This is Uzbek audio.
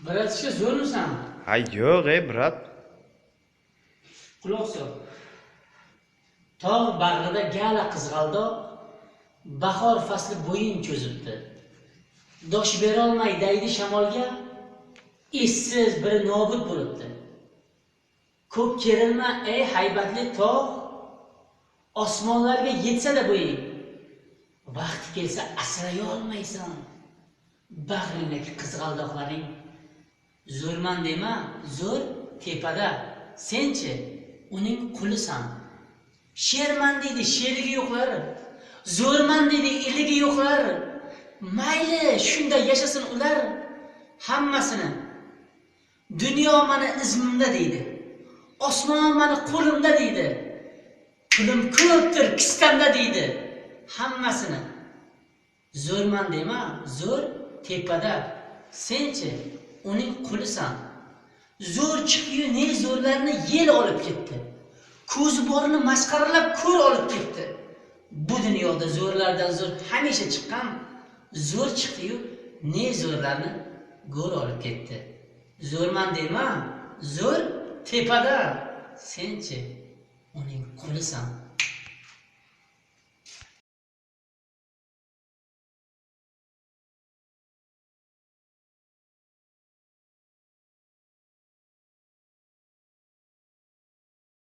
Brat ishga zo'rmisan? Ha yo'q brat. Quloq sol. Tog' bag'rida gala qizg'aldoq, bahor fasli bo'yin cho'zibdi. Dosh berolmay daydi shamolga, essiz biri nobud bo'libdi. Ko'p kerilma ey haybatli tog', osmonlarga yetsa-da bo'ying. Vaqti kelsa asray olmaysan bag'ringdagi qizg'aldoqlaring. Zo'rman dema, zo'r tepada, senchi uning qulisan. Sherman deydi, sherigi yo'qlar. Zo'rman deydi, iligi yo'qlar. Mayli, shunda yashasin ular hammasini. Dunyo meni izmimda deydi. Osmon meni qo'limda deydi. Pulim ko'pdir kistamda deydi. Hammasini. Zo'rman dema, zo'r tepada, senchi uning qulisan. Zo'r chiqiyu ne zo'rlarni yel olib ketdi. Ko'zi borini masxaralab ko'r olib ketdi. Bu dunyoda zo'rlardan zo'r hamisha chiqqan, zo'r chiqdi-yu ne zo'rlarni go'r olib ketdi. Zo'rman dema, zo'r tepada, senchi uning qulisan.